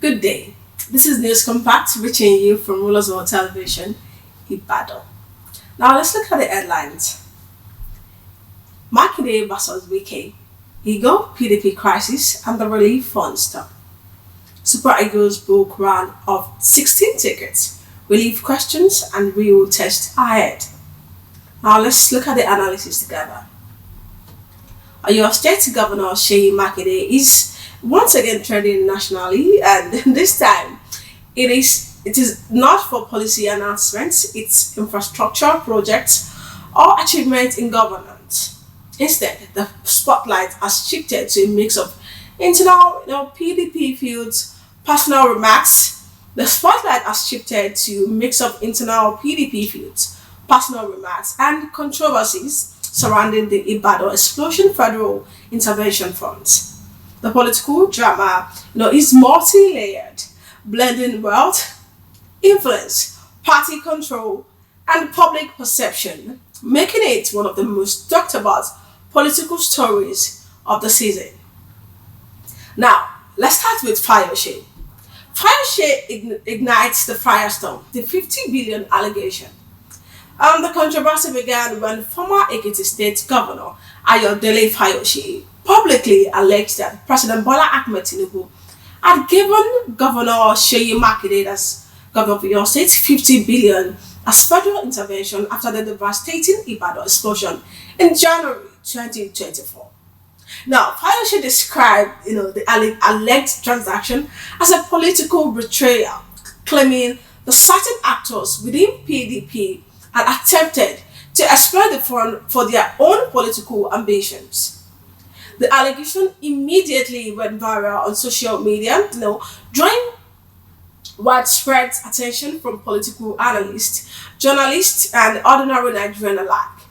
Good day. This is News Compact reaching you from Rulers World Television, Ibadan. Now let's look at the headlines. Makinde versus Wike. Ego, PDP crisis, and the relief fund stop. Super Eagles book round of 16 tickets. Relief questions and real test ahead. Now let's look at the analysis together. Your state governor Makinde is once again trending nationally, and this time it is not for policy announcements, it's infrastructure projects or achievements in governance. Instead, the spotlight has shifted to a mix of internal PDP fields, personal remarks. The spotlight has shifted to a mix of internal PDP fields, personal remarks, and controversies surrounding the Ibadan explosion federal intervention funds. The political drama, is multi-layered, blending wealth, influence, party control, and public perception, making it one of the most talked about political stories of the season. Now, let's start with Fayose. Fayose ignites the firestorm, the 50 billion allegation. The controversy began when former Ekiti State Governor Ayodele Fayose publicly alleged that President Bola Ahmed Tinubu had given Governor Makinde, as governor of your state, 50 billion as federal intervention after the devastating Ibadan explosion in January 2024. Now, Fayose described, the alleged transaction as a political betrayal, claiming the certain actors within PDP had attempted to exploit the fund for their own political ambitions. The allegation immediately went viral on social media, drawing widespread attention from political analysts, journalists, and ordinary Nigerians alike.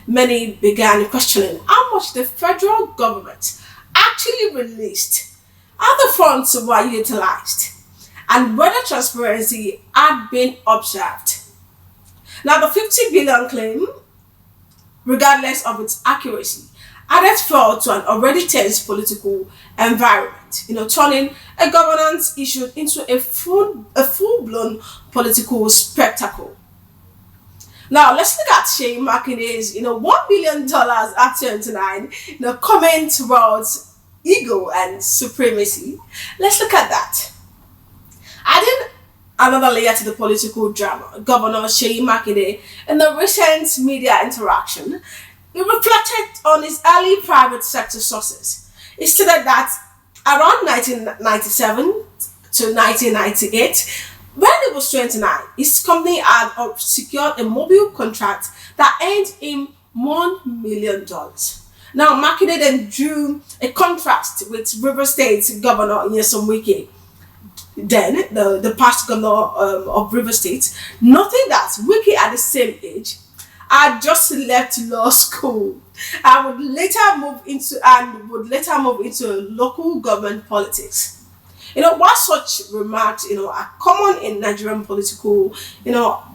Many began questioning how much the federal government actually released, how the funds were utilized, and whether transparency had been observed. Now, the 50 billion claim, regardless of its accuracy, added fuel to an already tense political environment, turning a governance issue into a full-blown political spectacle. Now, let's look at Makinde's, $1 billion at 29, comment about ego and supremacy. Let's look at that. Adding another layer to the political drama, Governor Makinde, in the recent media interaction, he reflected on his early private sector sources. He stated that around 1997 to 1998, when he was 29, his company had secured a mobile contract that earned him $1 million. Now, Makinde then drew a contrast with River State Governor Wike, then the past governor of River State, noting that Wike at the same age had just left law school and would later move into local government politics. While such remarks, are common in Nigerian political,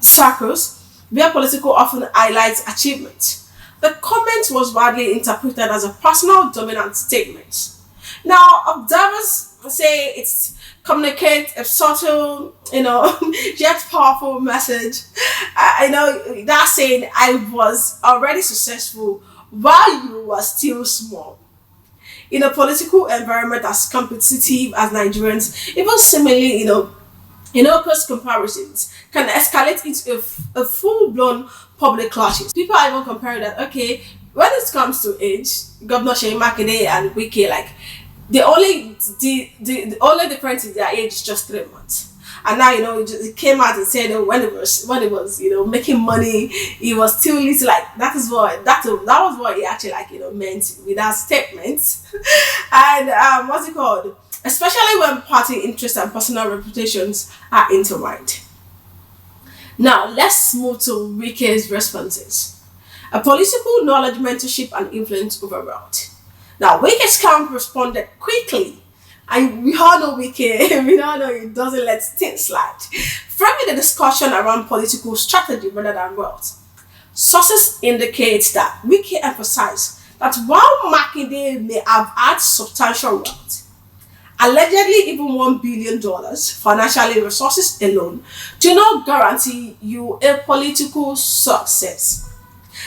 circles, where political often highlights achievements, the comment was widely interpreted as a personal dominant statement. Now, observers say it's communicate a subtle, yet powerful message. That saying, I was already successful while you were still small. In a political environment as competitive as Nigerians, even similarly, close comparisons can escalate into a full-blown public clashes. People are even comparing that, okay, when it comes to age, Governor Makinde and Wike, the only difference in their age is just 3 months. And now, it came out and said when it was, making money, he was still little, that was what he actually, meant with that statement. And, what's it called? Especially when party interests and personal reputations are intertwined. Now, let's move to Wike's responses. A political knowledge, mentorship, and influence overrode. Now, Wike's camp responded quickly, and we all know Wike, we all know he doesn't let things slide, framing the discussion around political strategy rather than wealth. Sources indicate that Wike emphasized that while Makinde may have had substantial wealth, Allegedly, even $1 billion financial resources alone do not guarantee you a political success.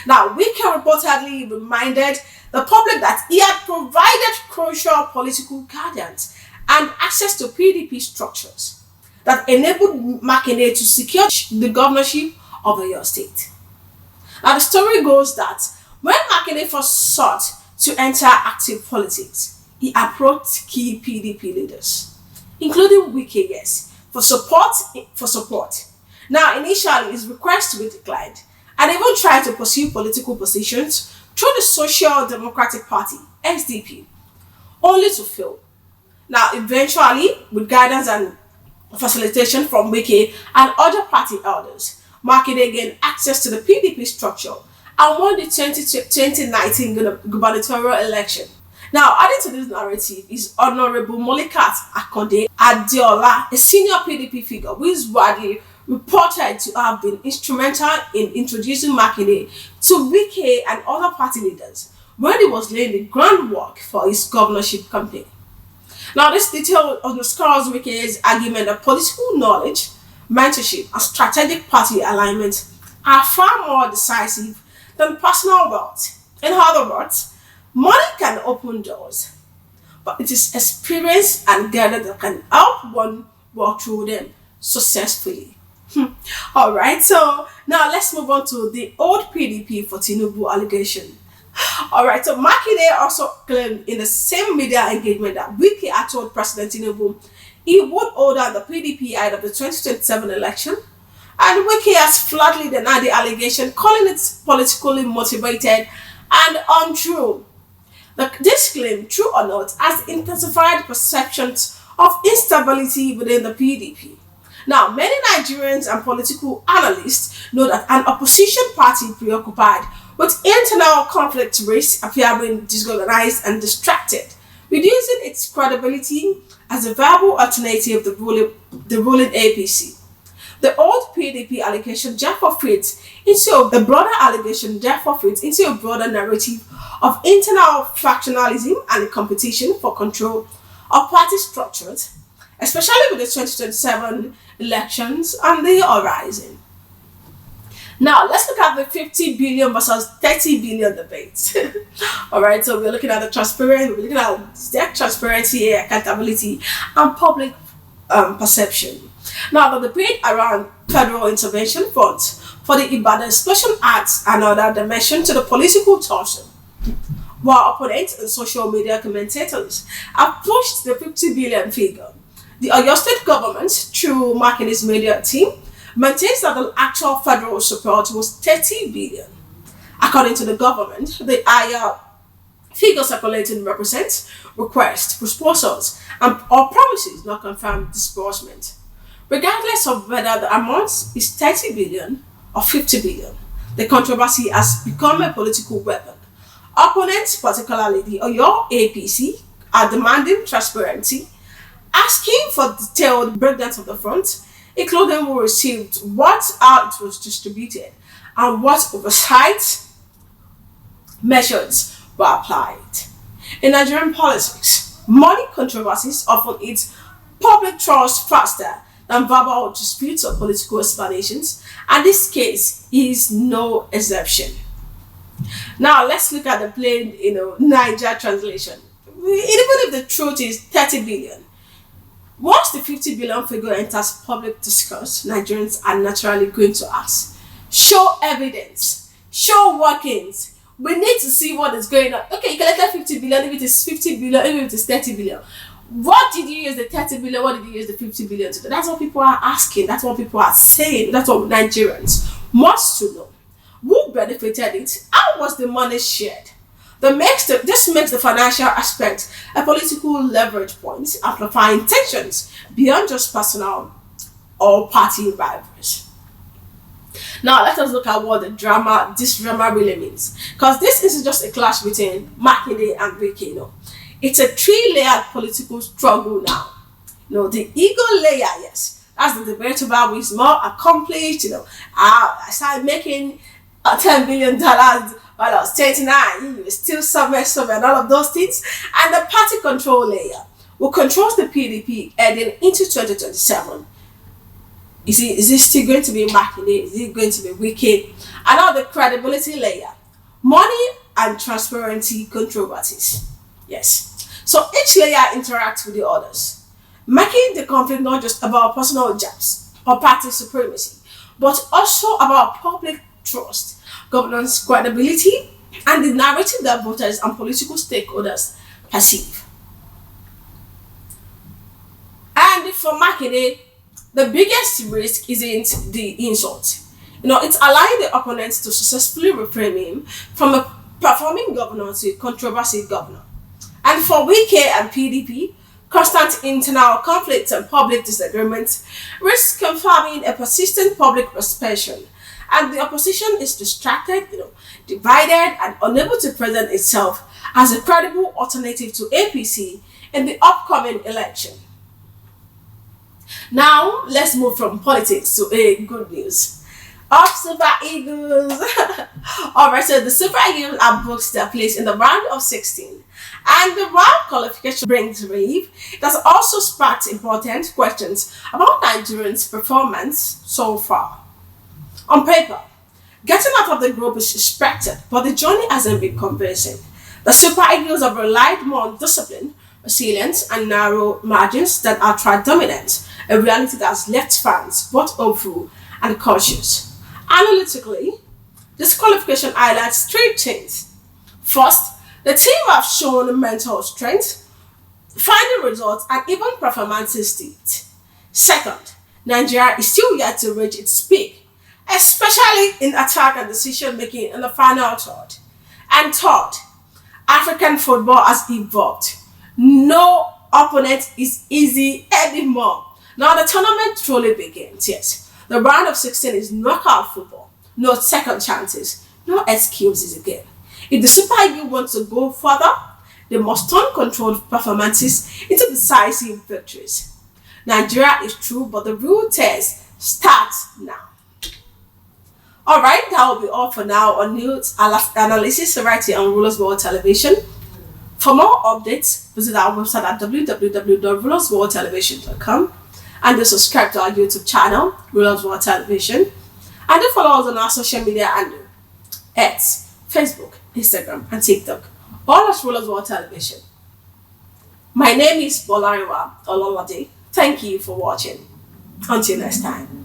Now, Wike reportedly reminded the public that he had provided crucial political guidance and access to PDP structures that enabled Makinde to secure the governorship of Oyo State. Now, the story goes that when Makinde first sought to enter active politics, he approached key PDP leaders, including Wike, yes, for support. Now, initially, his request was declined, and even tried to pursue political positions through the Social Democratic Party (SDP), only to fail. Now, eventually, with guidance and facilitation from Wike and other party elders, Makinde gained access to the PDP structure and won the 2019 gubernatorial election. Now, adding to this narrative is Honorable Molikat Akonde Adeola, a senior PDP figure who is widely reported to have been instrumental in introducing Makinde to Wike and other party leaders when he was laying the groundwork for his governorship campaign. Now, this detail underscores Wike's argument that political knowledge, mentorship, and strategic party alignment are far more decisive than personal wealth. In other words, money can open doors, but it is experience and guidance that can help one walk through them successfully. Alright, so now let's move on to the old PDP for Tinubu allegation. Alright, so Makinde also claimed in the same media engagement that Wike had told President Tinubu he would order the PDP ahead of the 2027 election, and Wike has flatly denied the allegation, calling it politically motivated and untrue. This claim, true or not, has intensified perceptions of instability within the PDP. Now, many Nigerians and political analysts know that an opposition party preoccupied with internal conflict risks appearing disorganized and distracted, reducing its credibility as a viable alternative to the ruling APC. The old PDP allegation therefore fits into a broader narrative of internal factionalism and competition for control of party structures, especially with the 2027 elections on the horizon. Now, let's look at the 50 billion versus 30 billion debate. Alright, so we're looking at we're looking at transparency, accountability, and public perception. Now, the debate around federal intervention funds for the Ibadan Special Acts another dimension to the political tussle, while opponents and social media commentators have pushed the 50 billion figure. The Oyo State government, through Makinde's media team, maintains that the actual federal support was 30 billion. According to the government, the higher figure circulating represents requests, proposals, or promises not confirmed disbursement. Regardless of whether the amount is 30 billion or 50 billion, the controversy has become a political weapon. Opponents, particularly the Oyo APC, are demanding transparency, asking for detailed breakdowns of the funds, including who received what, how it was distributed, and what oversight measures were applied. In Nigerian politics, money controversies often eat public trust faster than verbal disputes or political explanations, and this case is no exception. Now, let's look at the plain, Niger translation. Even if the truth is 30 billion, once the 50 billion figure enters public discourse, Nigerians are naturally going to ask, show evidence, show workings. We need to see what is going on. Okay, you collected 50 billion, if it is 50 billion, even if it is 30 billion. What did you use the 30 billion? What did you use the 50 billion to do? That's what people are asking. That's what people are saying. That's what Nigerians want to know. Who benefited it? How was the money shared? This makes the financial aspect a political leverage point, amplifying tensions beyond just personal or party rivalries. Now, let us look at what this drama really means. Because this isn't just a clash between Makinde and Wike, It's a three-layered political struggle now. The ego layer, yes, that's the debate about who is more accomplished. I started making $10 billion while I was 29. You were still somewhere, and all of those things. And the party control layer, who controls the PDP heading into 2027. Is it still going to be Makinde? Is it going to be Wike? And now the credibility layer, money and transparency controversies. Yes. So each layer interacts with the others, making the conflict not just about personal jabs or party supremacy, but also about public trust, governance credibility, and the narrative that voters and political stakeholders perceive. And for Makinde, the biggest risk isn't the insult. It's allowing the opponents to successfully reframe him from a performing governor to a controversial governor. And for Wike and PDP, constant internal conflicts and public disagreements risk confirming a persistent public perception. And the opposition is distracted, divided, and unable to present itself as a credible alternative to APC in the upcoming election. Now, let's move from politics to good news. Up Super Eagles! Alright, so the Super Eagles have booked their place in the round of 16. And the round qualification brings relief. It has also sparked important questions about Nigerians' performance so far. On paper, getting out of the group is expected, but the journey hasn't been convincing. The Super Eagles have relied more on discipline, resilience, and narrow margins than outright dominance, a reality that has left fans both hopeful and cautious. Analytically, this qualification highlights three things. First, the team have shown mental strength, finding results, and even performances state. Second, Nigeria is still yet to reach its peak, especially in attack and decision making in the final third. And third, African football has evolved. No opponent is easy anymore. Now the tournament truly begins, yes. The round of 16 is knockout football. No second chances, no excuses again. If the Super Eagles want to go further, they must turn controlled performances into decisive victories. Nigeria is true, but the real test starts now. Alright, that will be all for now on news analysis right here on Rulers World Television. For more updates, visit our website at www.rulersworldtelevision.com and do subscribe to our YouTube channel, Rulers World Television. And do follow us on our social media handle, X, Facebook, Instagram, and TikTok, all as Rulers World Television. My name is Bolariwa Ololade. Thank you for watching. Until next time.